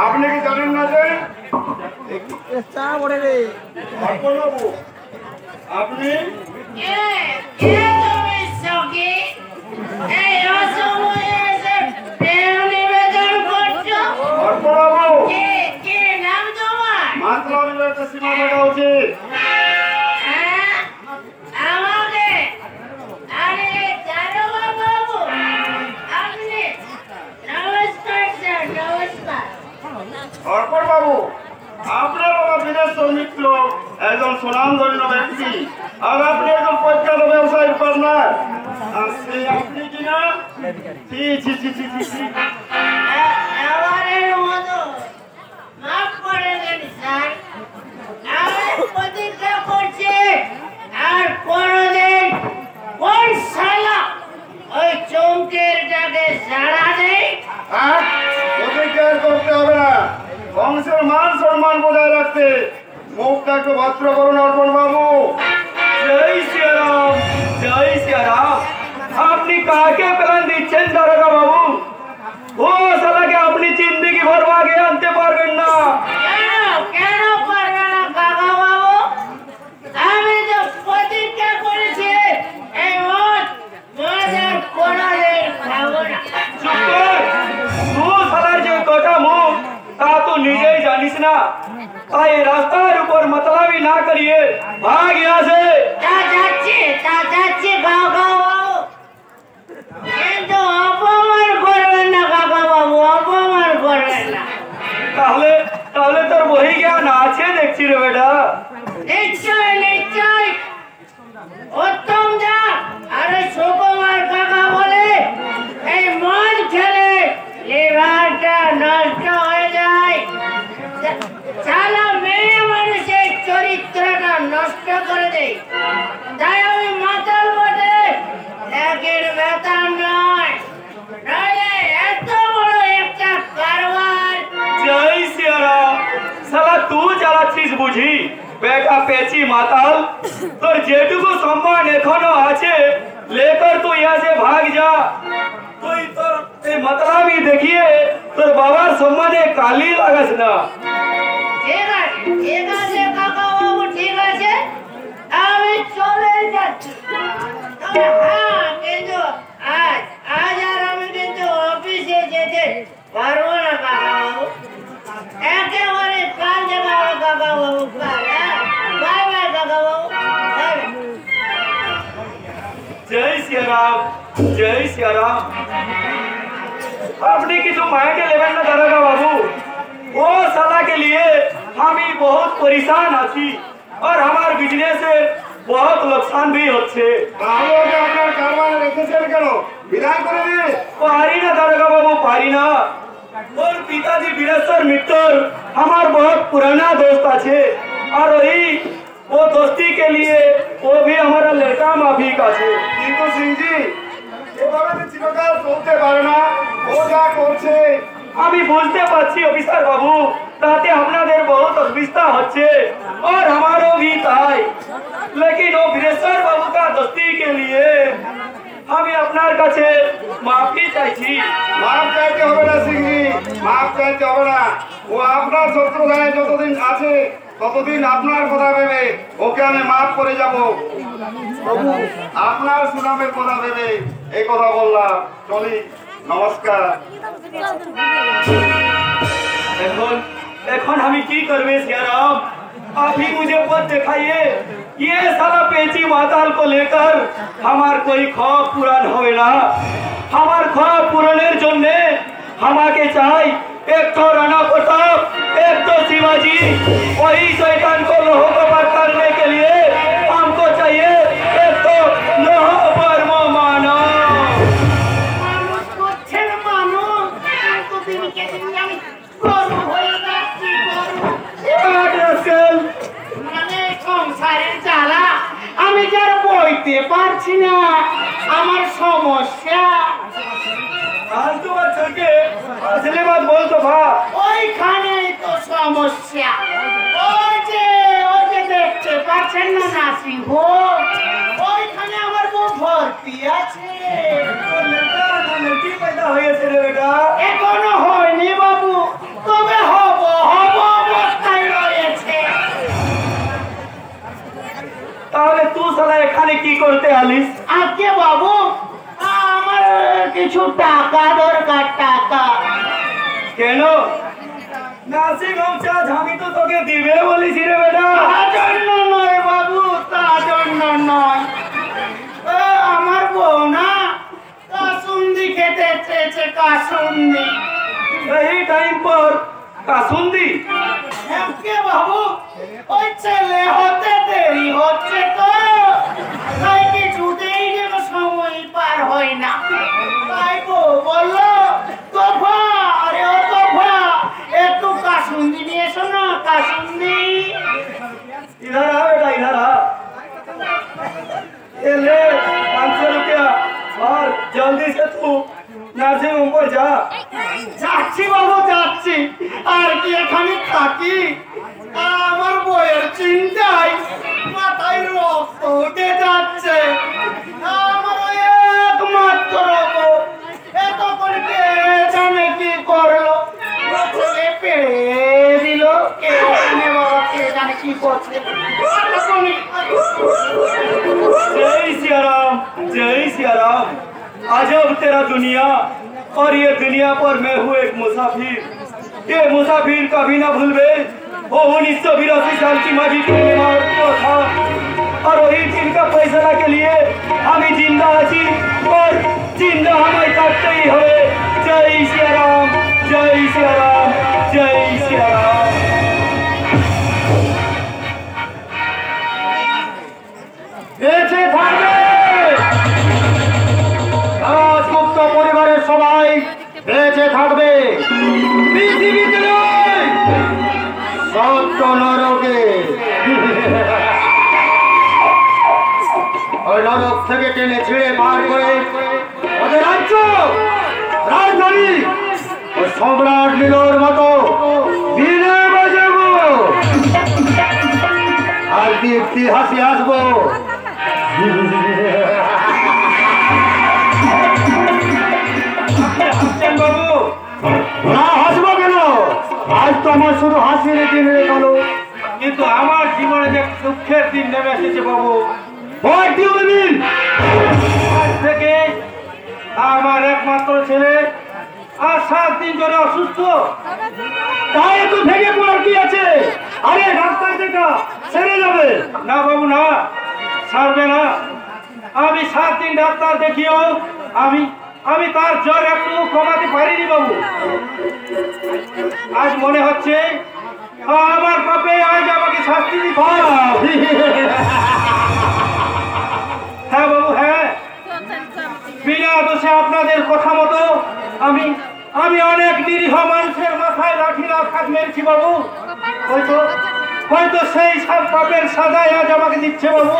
আপনি কি জানেন না যে আপনি সীমা থাকা উচিত। অর্পণ বাবু, আপনার বাবা বিদেশ মিত্র একজন সুনামধন্য ব্যক্তি, আর আপনি একজন প্রখ্যাত ব্যবসায়ীর পার্টনার। আপনি কিনা আর কোনদিন কোন শালা ওই চমকের ডাকে সাড়া দেয়? প্রতিকার করতে হবে না, বংশের মান সম্মান বজায় রাখতে মুখটা একটু ভদ্র করুন। অর্পণ বাবু, জয় শ্রীরাম, জয় শ্রীরাম। আপনি কাকে প্ল্যান দিচ্ছেন দারোগা বাবু? ও শালাকে আপনি জিন্দেগি ভর আগে আনতে পারবেন না। কেন পারবে না কাকা বাবু? আমি তো প্রতিজ্ঞা করেছি এই মদ মদের কোনোদিন খাবো না। তুই শালার যে কটা মুখ তা তো নিজেই জানিস না, তাই রাস্তার উপর मतलबी না করিয়ে ভাগ यहाँ से। তা যাচ্ছি গাও গাও বাবু, কিন্তু অপমান করবেন না কাকা বাবু, অপমান করবেন না। তাহলে তাহলে তোর বহি জ্ঞান আছে দেখছি রে বেটা। নিশ্চয় নিশ্চয় উত্তম যা আরে সুকুমার কাকা বলে এই মদ খেলে লিভারটা নষ্ট হয়ে যায়, সারা মেয়ে মানুষের চরিত্রটা নষ্ট করে দেয়। তাই আমি মাতাল বটে, একের বেতন নয়, নইলে এত বড় একটা কারবার। জয় শ্রীরাম। শালা তুই চালাচ্ছিস বুঝি বেটা পেছি মাতাল? তোর যেটুকু সম্মান এখনো আছে লেকর তুই यहाँ से भाग जा। তুই তোর এই मतलबी দেখিয়ে তোর বাবার সম্মানে কালি লাগাস না। ঠিক আছে কাকা বাবু, ঠিক আছে, আমি চলে যাচ্ছি। হ্যাঁ, কিন্তু আজ আর আমি কিন্তু অফিসে যেতে পারবো না কাকা বাবু, একেবারে কাল দেখা হবে কাকা বাবু, কাল। বাই বাই কাকা বাবু। जय श्रीराम, जय श्रीराम। আপনি কিছু মাইंड लेवन ना दारोगा बाबू, वो साला के लिए हम ही बहुत परेशान आছি और हमार बिजनेस से बहुत नुकसान भी হচ্ছে। তাহলে ওকে আপনার কারবার রেখেছেন কেন? বিদায় করে দিন। পারি না दारोगा बाबू, पारी ना। और पिताजी वीरेश्वर मित्र हमार बहुत पुराना दोस्त আছে, और वही वो दोस्ती के लिए वो भी हमारा लड़का माफी का है। কিন্তু সিংজি এভাবে তো চিরকাল চলতে পারে না, ও যা করছে। আমি বুঝতে পারছি অফিসার বাবু, তাতে আপনাদের बहुत असुविधा হচ্ছে और हमारो भी তাই, लेकिन वो वीरेश्वर बाबू का दोस्ती के लिए আমি আপনার কাছে মাফি চাইছি। মাফ চাইতে হবে না সিংজি, মাফ চাইতে হবে না। ও আপনার শত্রুতায় যতদিন আছে ততদিন আপনার কথা ভেবে ওকে আমি মাফ করে যাব। তবু আপনার সুনামের কথা ভেবে এই কথা বললাম। চলি, নমস্কার। এখন এখন আমি কি করবে শ্রীরাম? अभी मुझे पद दिखाइए। ये साला पेची माताल को लेकर हमार कोई खौफ पूरा होवे ना। हमार खौफ पूरनेर जन्ने हमाके चाय एक तो राणा प्रताप, एक तो शिवाजी। वही शैतान को लोह को पार करने के लिए हमको चाहिए एक तो लोह परम मानव। মানুষ করছেন মানুষ তো দিনকে দিন আমি গরু হয়ে যাচ্ছি গরু মানে সংসারের জ্বালা আমি যার বইতে পারছি না আমার সমস্যা फालतू बात छोड़ के असली बात बोल तो भा। ওইখানেই তো সমস্যা ওই যে দেখতে পাচ্ছেন না নার্সিং হোম ওইখানে আমার বউ ভর্তি আছে लड़की पैदा हुई है तेरे बेटा। এখনো হয়নি বাবু তবে হব অবস্থায় রয়েছে তাহলে তুই সালা এখানে কি করতে আলিস? আজকে বাবু আমার কিছু টাকা দরকার টাকা কেন? নাসিক হোমচা ঝামি তো তোকে দিবে বলেছি রে বেটা। তার জন্য নয় বাবু তার জন্য নয় আমার বউ না কাসুন্দি খেতে চেয়েছে কাসুন্দি सही टाइम पर कासुंदी। এমকে বাবু ওই ছেলে হতে দেরি হচ্ছে তো তাই কিছুতেই যেন সময় পার হয় না তাই বউ বললো তোফা আরে ও তোফা একটু কাসুন্দি নিয়ে এসো না কাসুন্দি इधर आ बेटा इधर आ। ये ले 500 रुपया और जल्दी से तू नर्सिंग होम पर जा। যাচ্ছি বাবু যাচ্ছি আর কি এখানে থাকি আমার বইয়ের চিন্তায় মাথায় রক্ত উঠে যাচ্ছে আমার ওই একমাত্র বউ এত করে কে জানে কি করলো ছেলে পেড়ে দিল কে জানে বাবা কে জানে কি করছে जय सिया राम, जय सिया राम। अजब तेरा दुनिया और ये दुनिया पर मैं हूँ एक मुसाफिर। ये मुसाफिर कभी ना भूलवे वो 1982 साल की माझी की बीमार को था और वही दिन का फैसला के लिए हमें जिंदा आছি और जिंदा हमें काटते ही हुए। जय सिया राम, जय सिया राम, जय सिया राम। বেঁচে থাকবে রাজগুপ্ত পরিবারের সবাই বেঁচে থাকবে পৃথিবীতে নয় সত্য নরকে। ওই নরক থেকে টেনে ছিঁড়ে বার করে ওদের রাজ্য রাজধানী ওই সম্রাট নীলর মতো বিনে বাজাবো আর দীপ্তি হাসি আসবো। বাবু না হাসবো কেন? আজ তো আমার শুধু হাসির দিন রে গেলো, কিন্তু আমার জীবনে যে দুঃখের দিন নেমে এসেছে বাবু। What do you mean? আজ থেকে আমার একমাত্র ছেলে আর 7 দিন ধরে অসুস্থ। তাই তো ভেঙে পড়ার কি আছে? আরে ডাক্তার দেখা সেরে যাবে। না বাবু না, ছাড়বে না। আমি 7 দিন ডাক্তার দেখিও আমি তার জ্বর একটু কমাতে পারিনি বাবু। আজ মনে হচ্ছে আমার পাপে আজ আমাকে শাস্তি দিতে হবে। হ্যাঁ বাবু হ্যাঁ, বিনা দোষে আপনাদের কথা মতো আমি অনেক নিরীহ মানুষের মাথায় লাঠির আঘাত মেরেছি বাবু। হয়তো সেই সব পাপের সাজাই আজ আমাকে দিচ্ছে বাবু।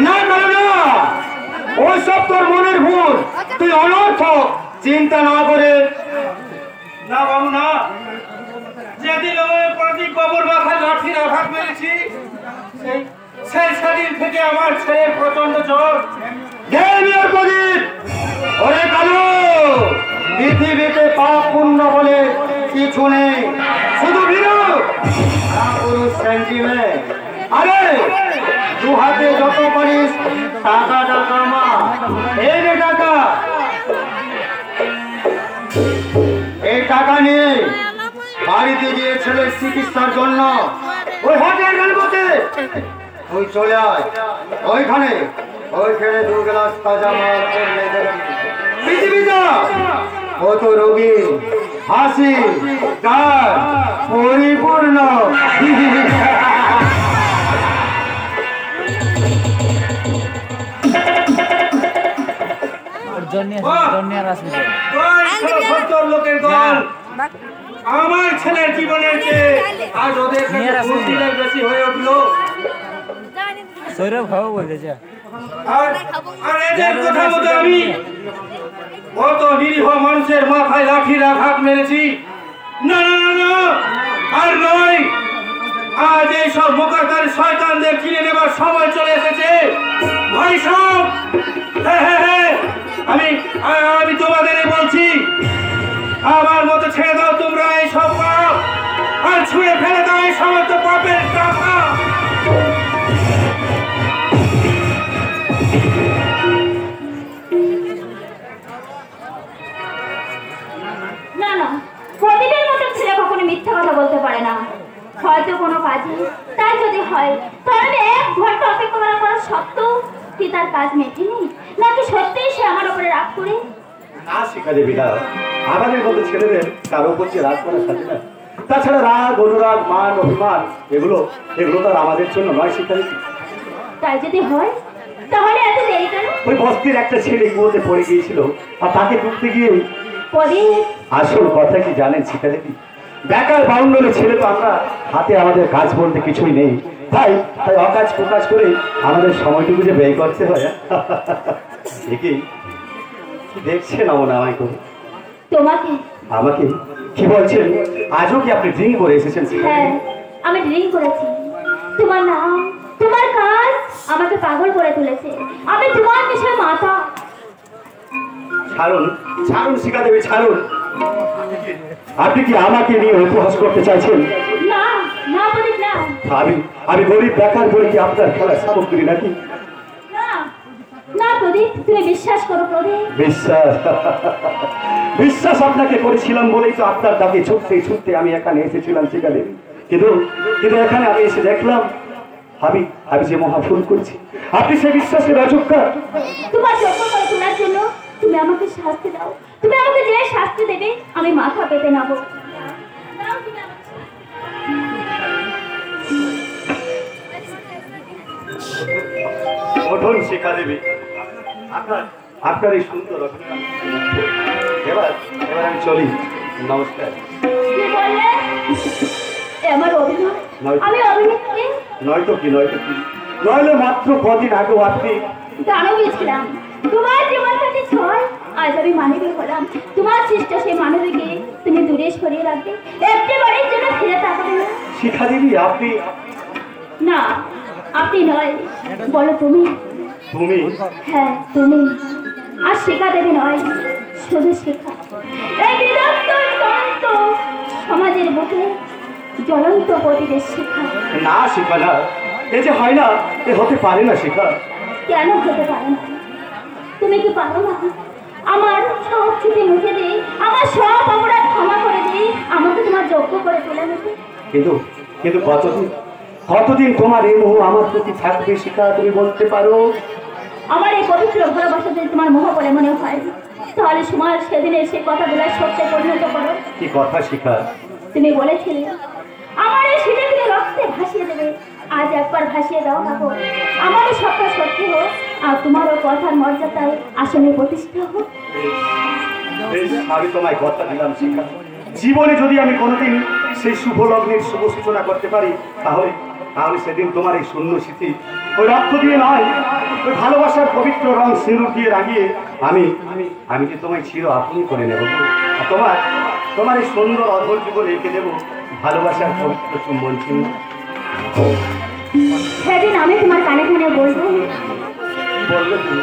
না না না, ওই সব তোর মনের ভুল। তুই অনর্থক চিন্তা না করে। না বাবু না, যেদিন ওই প্রদীপ বাবুর মাথায় লাঠির আঘাত মেরেছি সেই সেদিন থেকে আমার ছেলের প্রচন্ড জ্বর। প্রদীপ ওরে কালো, পৃথিবীতে পাপ পুণ্য বলে কিছু নেই, শুধু বিরোধ পুরুষ সেন্টিমেন্ট। আরে দু হাতে যত পারিস টাকাটা কামা। এই রে টাকা, এই টাকা নিয়ে বাড়িতে গিয়ে ছেলের চিকিৎসার জন্য ওই হোটেল গেলবতে তুই চলে আয় ওইখানে ওইখানে 2 গ্লাস তাজা মাল করলে দেখবি পৃথিবীটা কত রোগী হাসি গান পরিপূর্ণ। লোকের দল আমার ছেলের জীবনের চেয়ে আজ ওদের বেশি হয়ে উঠলো। সৌরভ খাবো বলেছে আর এদের কথা মতো আমি কত নিরীহ মানুষের মাথায় লাঠির আঘাত মেরেছি। না না না না আর নয়, আজ এই সব মোকাদ্দার শয়তানদের চিনে নেবার সময় চলে এসেছে। ভাই সব আমি তোমাদের বলছি, আমার মতো ছেড়ে দাও তোমরা এই সব পাপ, আর ছুঁড়ে ফেলে দাও এই সমস্ত পাপের টাকা। না না, প্রদীপের মতো ছেলে কখনো মিথ্যা কথা বলতে পারে না। হয়তো কোনো কাজে তাই যদি হয় তাহলে 1 ঘন্টা অপেক্ষা করা সত্ত্বেও কি তার কাজ মেটেনি, নাকি সত্যিই সে আমার উপরে রাগ করে? না শিখা দেবী না, আমাদের মতো ছেলেদের কারো উপর যে রাগ করার সাথে না। তাছাড়া রাগ অনুরাগ মান অভিমান এগুলো তো আমাদের জন্য নয় শিখা দেবী। তাই যদি হয় তাহলে এত দেরি কেন? ওই বস্তির একটা ছেলে কুয়োতে পড়ে গিয়েছিল, আর তাকে ডুবতে গিয়ে আসল কথা কি জানেন শিখা দেবী? বেকার বাউন্ডলে ছেলে তো আমরা, হাতে আমাদের কাজ বলতে কিছুই নেই, তাই অকাজ প্রকাশ করে আমাদের সময়টুকু যে ব্যয় করতে হয়। কি দেখছেন অমন আমায় করে তোমাকে? আমাকে কি বলছেন? আজও কি আপনি ড্রিঙ্ক করে এসেছেন? হ্যাঁ, আমি ড্রিঙ্ক করেছি। তোমার নাম, তোমার কাজ আমাকে পাগল করে তুলেছে। আমি তোমার বিষয়ে মাথা। ছাড়ুন ছাড়ুন শিখা দেবী, ছাড়ুন। আপনি কি আমাকে নিয়ে উপহাস করতে চাইছেন? না না প্রদীপ, না। আমি গরিব বেকার বলে কি আপনার খেলার সামগ্রী নাকি? না না প্রদীপ, তুমি বিশ্বাস করো প্রদীপ। বিশ্বাস আপনাকে করেছিলাম বলেই তো আপনার দাবি ছুটতে ছুটতে আমি এখানে এসেছিলাম শিখা দেবী। কিন্তু এখানে আমি এসে দেখলাম আমি যে মহাভুল করছি। আপনি সে বিশ্বাসের অযোগ্য। তোমার যোগ্য করে তোলার জন্য তুমি আমাকে শাস্তি দাও। তুমি আমাকে যে শাস্তি দেবে আমি মাথা পেতে নেব। ওঠুন শিখা দেবী, আপনার এই সুন্দর এবার আমি চলি। নমস্কার। আমার অভিনয়, আমি অভিনেত্রী নয়তো কি নইলে মাত্র কদিন আগেও আপনি দানবী ছিলাম। তোমার জীবন থেকে ছয়, আজ আমি মানবী হলাম। তোমার সৃষ্ট সেই মানবীকে তুমি দূরে সরিয়ে রাখবে, একটি বাড়ির জন্য ফিরে তাকাবে না। শিখা দেবী আপনি? না আপনি নয়, বলো তুমি। তুমি? হ্যাঁ তুমি। আর শিখা দেবী নয়, শুধু শিখা। এই বিরক্ত শান্ত সমাজের বুকে জ্বলন্ত প্রতিবেশ শিখা। না শিখা না, এ যে হয় না, এ হতে পারে না শিখা। কেন হতে পারে না? তুমি কি পারো না আমার সব ছুটি মুছে দিই, আমার সব অপরাধ ক্ষমা করে দিই, আমাকে তোমার যোগ্য করে তোলা নিতে? কিন্তু কতদিন তোমার এই মোহ আমার প্রতি থাকবে শিখা, তুমি বলতে পারো? আমার এই পবিত্র ভালোবাসা যদি তোমার মোহ বলে মনে হয় তাহলে সময় সেদিনের সেই কথাগুলো সত্যে পরিণত করো। কি কথা শিখা? তুমি বলেছিলে আমার এই শীতকে রক্তে ভাসিয়ে দেবে, আজ একবার ভাসিয়ে দাও না গো। আমারও স্বপ্ন সত্যি হোক, আর তোমারও কথার মর্যাদায় আসনে প্রতিষ্ঠা হোক। আমি তোমায় কথা দিলাম শিখা, জীবনে যদি আমি কোনোদিন সেই শুভ লগ্নের শুভ সূচনা করতে পারি তাহলে সেদিন তোমার এই শূন্য স্মৃতি ওই রক্ত দিয়ে নয়, ওই ভালোবাসার পবিত্র রং সিঁদুর দিয়ে রাঙিয়ে আমি যে তোমায় চির আপনি করে নেব। তোমার এই সুন্দর অধর জীবন রেখে দেবো ভালোবাসার পবিত্র চুম্বন চিহ্ন। সেদিন আমি তোমার কানে কানে বলবো। বলবে তুমি?